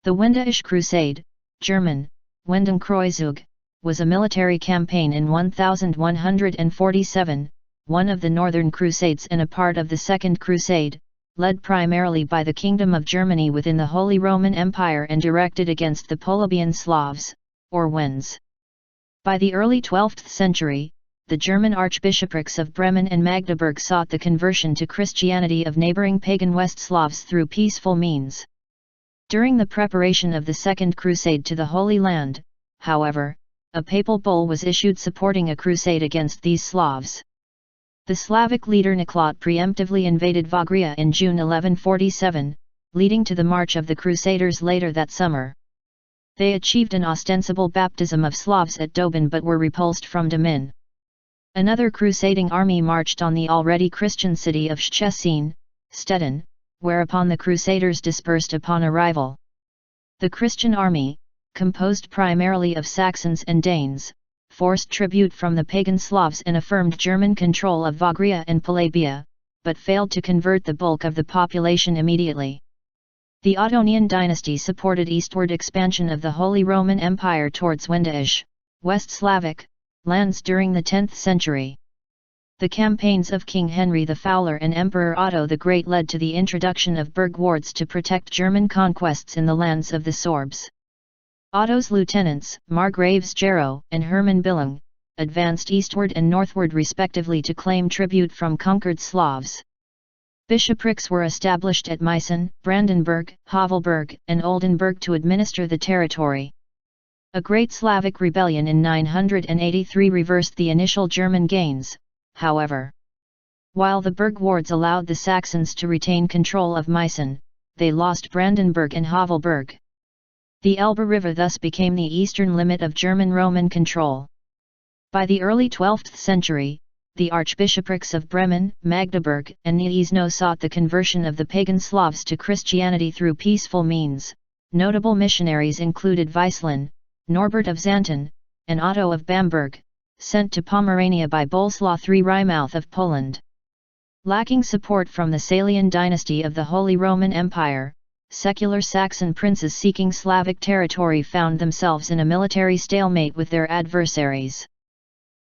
The Wendish Crusade, German, Wendenkreuzzug, was a military campaign in 1147, one of the Northern Crusades and a part of the Second Crusade, led primarily by the Kingdom of Germany within the Holy Roman Empire and directed against the Polabian Slavs, or Wends. By the early 12th century, the German archbishoprics of Bremen and Magdeburg sought the conversion to Christianity of neighboring pagan West Slavs through peaceful means. During the preparation of the Second Crusade to the Holy Land, however, a papal bull was issued supporting a crusade against these Slavs. The Slavic leader Niklot preemptively invaded Wagria in June 1147, leading to the march of the Crusaders later that summer. They achieved an ostensible baptism of Slavs at Dobin but were repulsed from Demmin. Another crusading army marched on the already Christian city of Szczecin, Stettin, whereupon the Crusaders dispersed upon arrival. The Christian army, composed primarily of Saxons and Danes, forced tribute from the pagan Slavs and affirmed German control of Wagria and Polabia, but failed to convert the bulk of the population immediately. The Ottonian dynasty supported eastward expansion of the Holy Roman Empire towards Wendish, West Slavic, lands during the 10th century. The campaigns of King Henry the Fowler and Emperor Otto the Great led to the introduction of burg wards to protect German conquests in the lands of the Sorbs. Otto's lieutenants, Margraves Gero and Hermann Billung, advanced eastward and northward respectively to claim tribute from conquered Slavs. Bishoprics were established at Meissen, Brandenburg, Havelberg, and Oldenburg to administer the territory. A great Slavic rebellion in 983 reversed the initial German gains, however. While the burg wards allowed the Saxons to retain control of Meissen, they lost Brandenburg and Havelberg. The Elbe River thus became the eastern limit of German Roman control. By the early 12th century, the archbishoprics of Bremen, Magdeburg, and Gniezno sought the conversion of the pagan Slavs to Christianity through peaceful means. Notable missionaries included Waislin, Norbert of Xanten, and Otto of Bamberg, sent to Pomerania by Boleslaw III Rymouth of Poland. Lacking support from the Salian dynasty of the Holy Roman Empire, secular Saxon princes seeking Slavic territory found themselves in a military stalemate with their adversaries.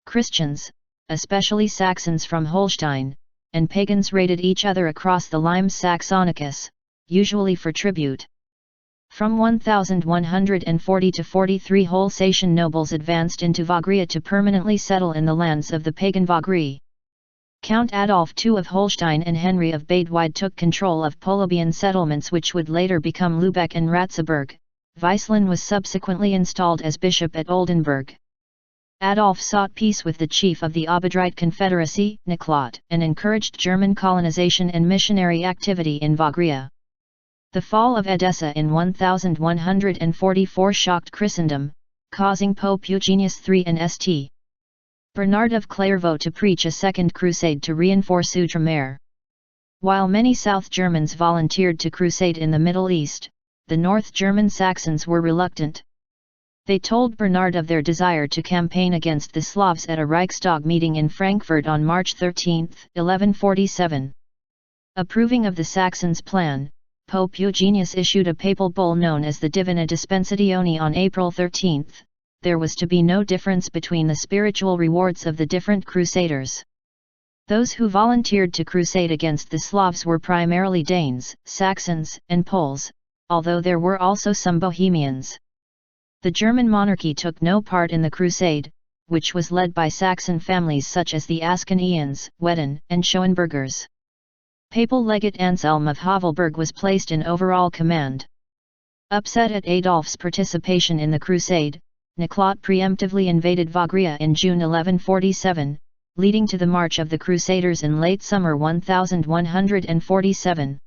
Christians, especially Saxons from Holstein, and pagans raided each other across the Limes Saxonicus, usually for tribute. From 1140 to 43 Holsatian nobles advanced into Wagria to permanently settle in the lands of the pagan Wagri. Count Adolf II of Holstein and Henry of Badeweid took control of Polabian settlements which would later become Lübeck and Ratzeburg. Waislin was subsequently installed as bishop at Oldenburg. Adolf sought peace with the chief of the Obodrite Confederacy, Niklot, and encouraged German colonization and missionary activity in Wagria. The fall of Edessa in 1144 shocked Christendom, causing Pope Eugenius III and St. Bernard of Clairvaux to preach a second crusade to reinforce Outremer. While many South Germans volunteered to crusade in the Middle East, the North German Saxons were reluctant. They told Bernard of their desire to campaign against the Slavs at a Reichstag meeting in Frankfurt on March 13, 1147. Approving of the Saxons' plan, Pope Eugenius issued a papal bull known as the Divina Dispensatione on April 13. There was to be no difference between the spiritual rewards of the different crusaders. Those who volunteered to crusade against the Slavs were primarily Danes, Saxons, and Poles, although there were also some Bohemians. The German monarchy took no part in the crusade, which was led by Saxon families such as the Ascanians, Wedin, and Schoenbergers. Papal legate Anselm of Havelberg was placed in overall command. Upset at Adolf's participation in the crusade, Niklot preemptively invaded Wagria in June 1147, leading to the march of the Crusaders in late summer 1147.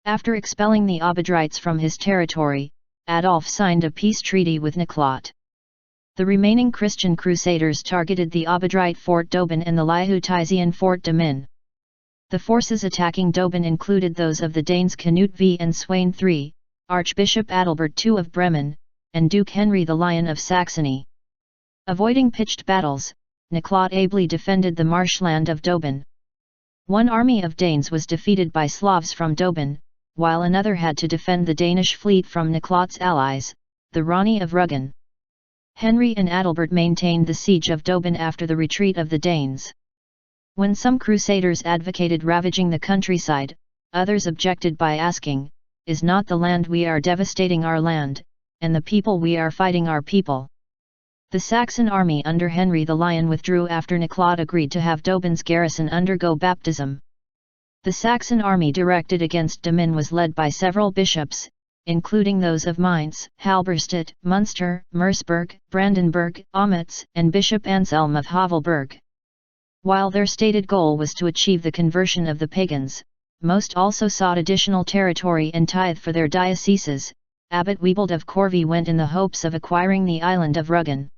After expelling the Obodrites from his territory, Adolf signed a peace treaty with Niklot. The remaining Christian Crusaders targeted the Obodrite Fort Dobin and the Liehutisian Fort Demmin. The forces attacking Dobin included those of the Danes Canute V and Sweyn III, Archbishop Adalbert II of Bremen, and Duke Henry the Lion of Saxony. Avoiding pitched battles, Niklot ably defended the marshland of Dobin. One army of Danes was defeated by Slavs from Dobin, while another had to defend the Danish fleet from Niklot's allies, the Rani of Rügen. Henry and Adalbert maintained the siege of Dobin after the retreat of the Danes. When some crusaders advocated ravaging the countryside, others objected by asking, "Is not the land we are devastating our land, and the people we are fighting our people?" The Saxon army under Henry the Lion withdrew after Niklot agreed to have Dobin's garrison undergo baptism. The Saxon army directed against Demmin was led by several bishops, including those of Mainz, Halberstadt, Munster, Merseburg, Brandenburg, Omitz, and Bishop Anselm of Havelberg. While their stated goal was to achieve the conversion of the pagans, most also sought additional territory and tithe for their dioceses. Abbot Wiebold of Corvey went in the hopes of acquiring the island of Rügen.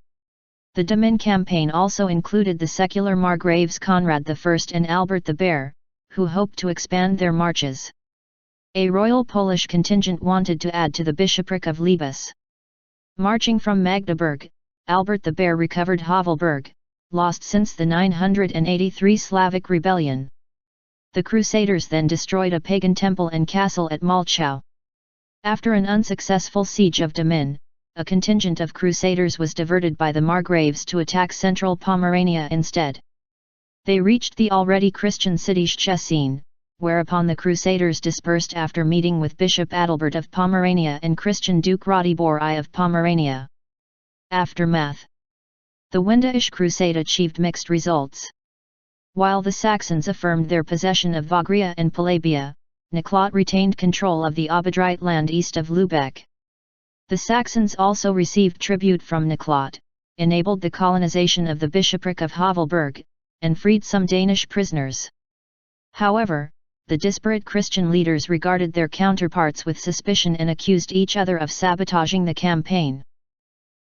The Demmin campaign also included the secular margraves Conrad I and Albert the Bear, who hoped to expand their marches. A royal Polish contingent wanted to add to the bishopric of Lebus. Marching from Magdeburg, Albert the Bear recovered Havelberg, lost since the 983 Slavic rebellion. The Crusaders then destroyed a pagan temple and castle at Malchow. After an unsuccessful siege of Demmin, a contingent of Crusaders was diverted by the Margraves to attack central Pomerania instead. They reached the already Christian city Szczecin, whereupon the Crusaders dispersed after meeting with Bishop Adalbert of Pomerania and Christian Duke Radibor I of Pomerania. Aftermath. The Wendish Crusade achieved mixed results. While the Saxons affirmed their possession of Wagria and Polabia, Niklot retained control of the Obodrite land east of Lübeck. The Saxons also received tribute from Niklot, enabled the colonization of the bishopric of Havelberg, and freed some Danish prisoners. However, the disparate Christian leaders regarded their counterparts with suspicion and accused each other of sabotaging the campaign.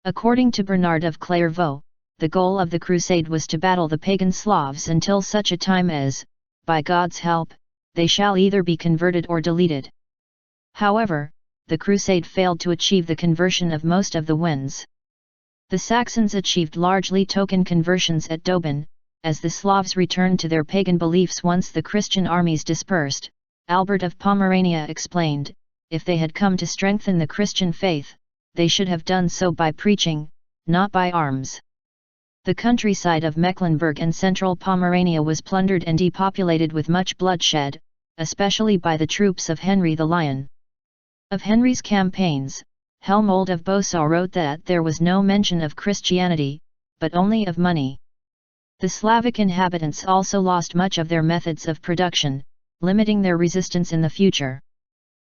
According to Bernard of Clairvaux, the goal of the crusade was to battle the pagan Slavs until such a time as, by God's help, they shall either be converted or deleted. However, the crusade failed to achieve the conversion of most of the Wends. The Saxons achieved largely token conversions at Dobin, as the Slavs returned to their pagan beliefs once the Christian armies dispersed. Albert of Pomerania explained, if they had come to strengthen the Christian faith, they should have done so by preaching, not by arms. The countryside of Mecklenburg and central Pomerania was plundered and depopulated with much bloodshed, especially by the troops of Henry the Lion. Of Henry's campaigns, Helmold of Bosaw wrote that there was no mention of Christianity, but only of money. The Slavic inhabitants also lost much of their methods of production, limiting their resistance in the future.